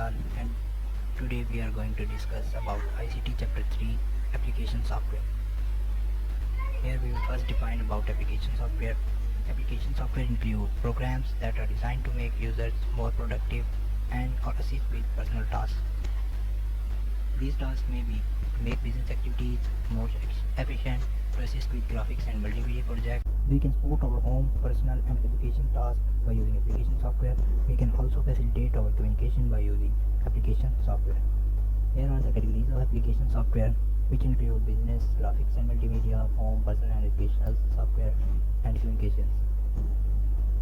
all, and today we are going to discuss about ICT chapter 3 application software. Here we will first define about application software. Application software include programs that are designed to make users more productive and or assist with personal tasks. These tasks may be to make business activities more efficient, to assist with graphics and multimedia projects. We can support our home, personal and education tasks by using application software. We can also facilitate our communication by using application software. Here are the categories of application software, which include business, graphics and multimedia, home, personal and educational software, and communications.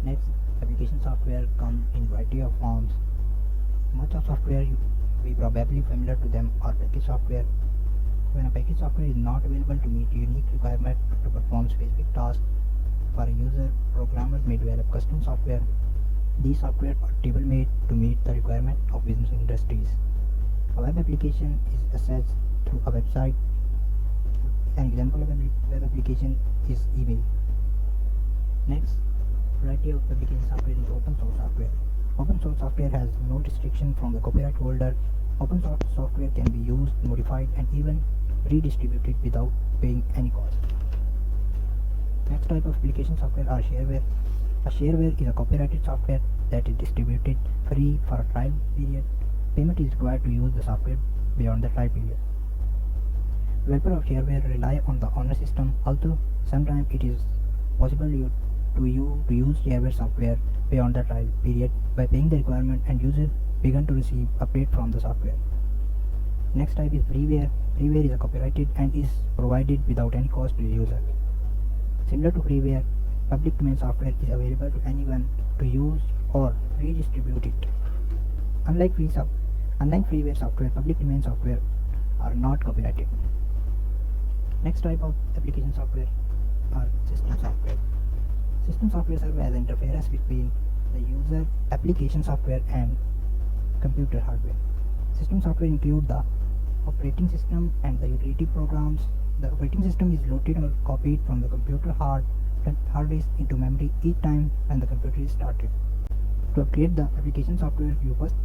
Next, application software come in variety of forms. Much of software we probably familiar to them are package software. When a package software is not available to meet unique requirement to perform specific tasks for a user, programmers may develop custom software. These software are tailor-made to meet the requirement of business industries. A web application is accessed through a website. An example of a web application is email. Next, variety of application software is open source software. Open source software has no restriction from the copyright holder. Open source software can be used, modified, and even redistributed without paying any cost. Next type of application software are shareware. A shareware is a copyrighted software that is distributed free for a trial period. Payment is required to use the software beyond the trial period. Developer of shareware rely on the owner system, although sometimes it is possible to use shareware software beyond the trial period by paying the requirement, and users begin to receive update from the software. Next type is freeware. Freeware is a copyrighted and is provided without any cost to the user. Similar to freeware, public domain software is available to anyone to use or redistribute it. Unlike freeware software, public domain software are not copyrighted. Next type of application software are system software. System software serves as an interface between the user, application software, and computer hardware. System software include the operating system and the utility programs. The operating system is loaded or copied from the computer hard disk into memory each time when the computer is started. To upgrade the application software, you first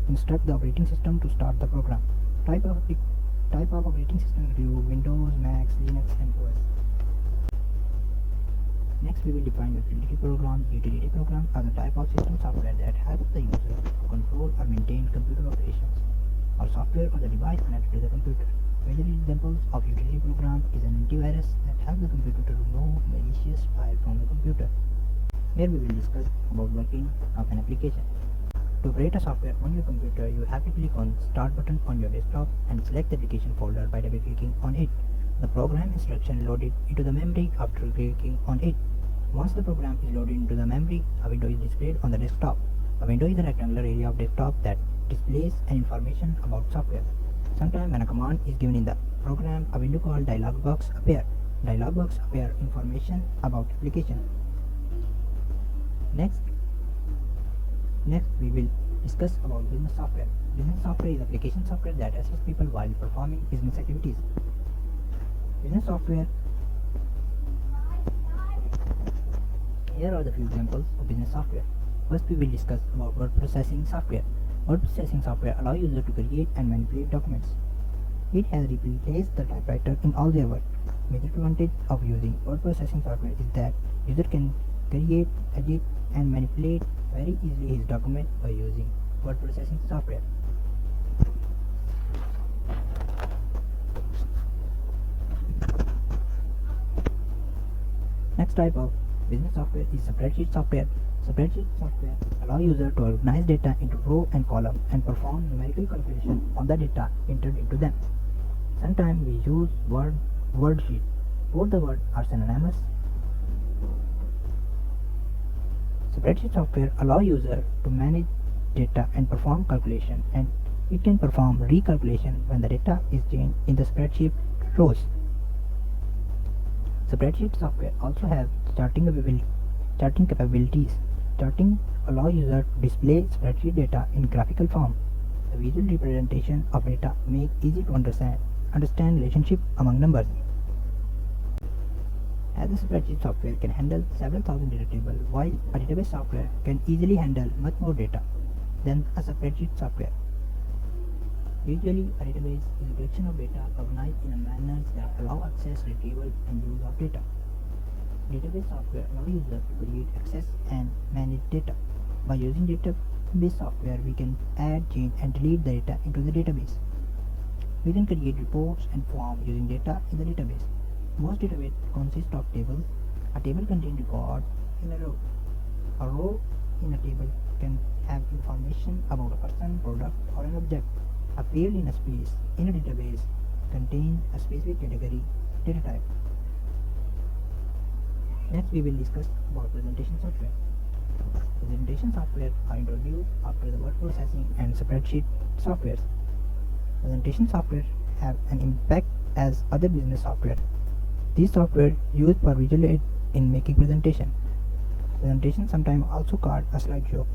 instruct the operating system to start the program. Type of operating system include Windows, Mac, Linux, and OS. Next, we will define utility programs. Utility programs are the type of system software that helps the user to control or maintain computer operations or software on the device connected to the computer. Major examples of utility program is an antivirus that helps the computer to remove malicious file from the computer. Here we will discuss about working of an application. To operate a software on your computer, you have to click on Start button on your desktop and select the application folder by double clicking on it. The program instruction loaded into the memory after clicking on it. Once the program is loaded into the memory, a window is displayed on the desktop. A window is a rectangular area of desktop that displays an information about software. Sometimes when a command is given in the program, a window called dialog box appear. Dialog box appear information about application. Next we will discuss about business software. Business software is application software that assists people while performing business activities. Business software. Here are the few examples of business software. First, we will discuss about word processing software. Word processing software allows users to create and manipulate documents. It has replaced the typewriter in all their work. Major advantage of using word processing software is that user can create, edit, and manipulate very easily his document by using word processing software. Next type of business software is spreadsheet software. Spreadsheet software allow user to organize data into row and column and perform numerical calculation on the data entered into them. Sometimes we use word sheet. Both the words are synonymous. Spreadsheet software allow user to manage data and perform calculation, and it can perform recalculation when the data is changed in the spreadsheet rows. Spreadsheet software also has charting capabilities. Charting allows users to display spreadsheet data in graphical form. The visual representation of data make easy to understand relationship among numbers. As a spreadsheet software can handle several thousand data tables, while a database software can easily handle much more data than a spreadsheet software. Usually, a database is a collection of data organized in a manner that allow access, retrieval, and use of data. Database software allows users to create, access, and manage data. By using database software, we can add, change, and delete the data into the database. We can create reports and forms using data in the database. Most databases consist of tables. A table contains records in a row. A row in a table can have information about a person, product, or an object. A field in a space in a database contains a specific category data type. Next, we will discuss about presentation software. Presentation software are introduced after the word processing and spreadsheet softwares. Presentation software have an impact as other business software. These software used for visual aid in making presentation. Presentation sometimes also called a slideshow.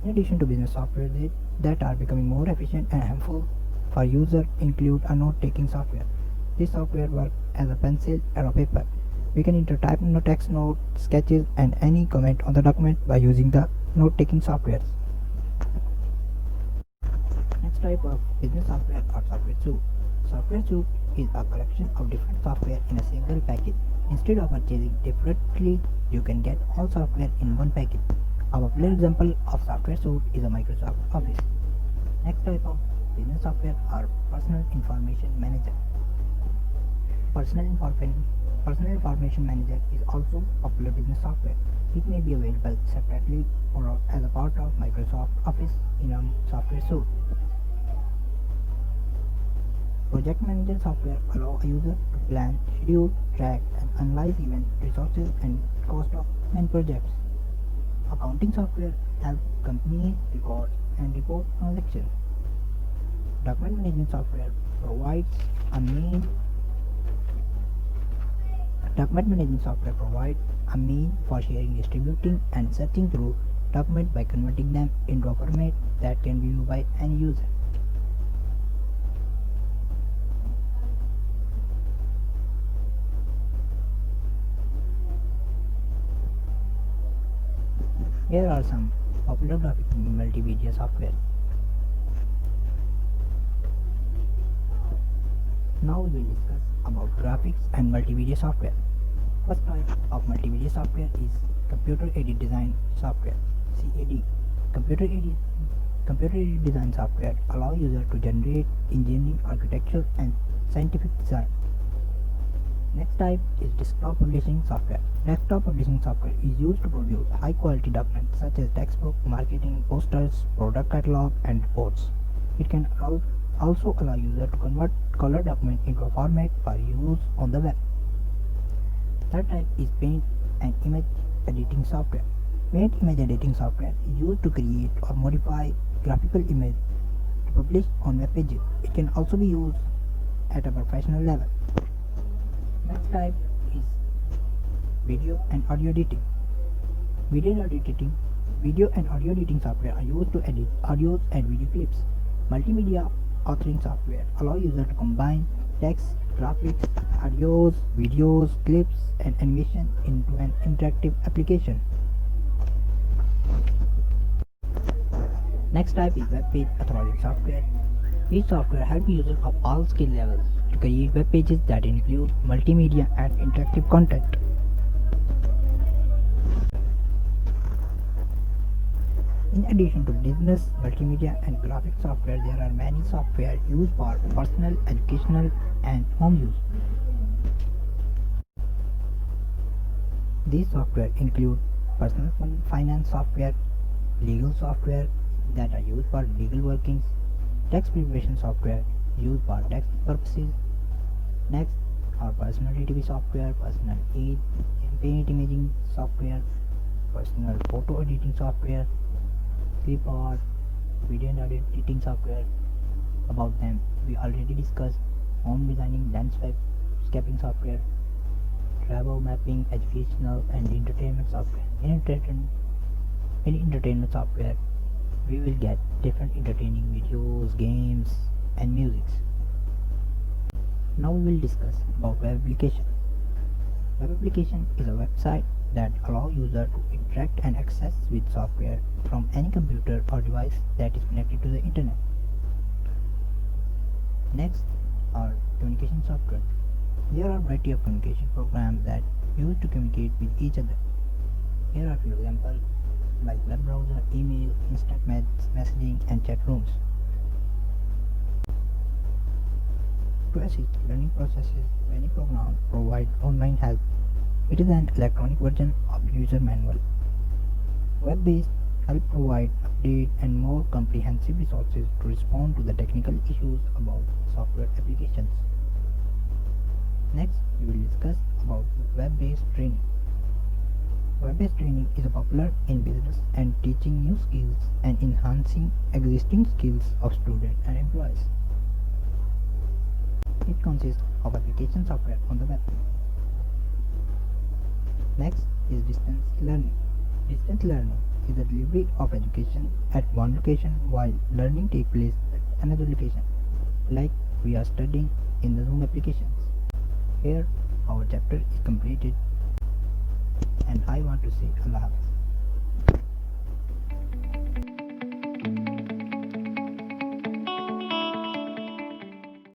In addition to business software that are becoming more efficient and helpful for users include a note-taking software. This software works as a pencil or a paper. We can enter type text notes, sketches, and any comment on the document by using the note-taking software. Next type of business software or software suite. Software suite is a collection of different software in a single package. Instead of purchasing differently, you can get all software in one package. A popular example of software suite is a Microsoft Office. Next type of business software are personal information manager. Personal information manager is also popular business software. It may be available separately or as a part of Microsoft Office in a software suite. Project manager software allow a user to plan, schedule, track, and analyze event resources and cost of many projects. Accounting software helps companies record and report transactions. Document management software provides a means for sharing, distributing, and searching through documents by converting them into a format that can be viewed by any user. Here are some popular graphic multimedia software. Now we will discuss about graphics and multimedia software. First type of multimedia software is computer aided design software (CAD). Computer aided design software allow users to generate engineering, architecture, and scientific design. Next type is desktop publishing software. Desktop publishing software is used to produce high quality documents such as textbook, marketing, posters, product catalog, and reports. It can also allow users to convert color document into a format for use on the web. Third type is paint and image editing software. Paint image editing software is used to create or modify graphical image to publish on web pages. It can also be used at a professional level. Next type is video and audio editing. Video and audio editing software are used to edit audios and video clips. Multimedia authoring software allow users to combine text, graphics, audios, videos, clips, and animation into an interactive application. Next type is web page authoring software. Each software helps users of all skill levels to create web pages that include multimedia and interactive content. In addition to business, multimedia, and graphic software, there are many software used for personal, educational, and home use. These software include personal finance software, legal software that are used for legal workings, tax preparation software used for tax purposes. Next are personal database software, personal paint imaging software, personal photo editing software, clip art, video and audio editing software. About them we already discussed: home designing, landscaping software, travel mapping, educational and entertainment software. In entertainment software we will get different entertaining videos, games, and music. Now we will discuss about web application. Web application is a website that allow user to interact and access with software from any computer or device that is connected to the internet. Next are communication software. There are a variety of communication programs that use to communicate with each other. Here are few examples like web browser, email, instant messaging, and chat rooms. To assist learning processes, many programs provide online help. It is an electronic version of user manual. Web-based help provide update and more comprehensive resources to respond to the technical issues about software applications. Next, we will discuss about web-based training. Web-based training is popular in business and teaching new skills and enhancing existing skills of students and employees. It consists of application software on the web. Next is distance learning. Distance learning is the delivery of education at one location while learning takes place at another location, like we are studying in the Zoom applications. Here our chapter is completed and I want to say Allah Hafiz.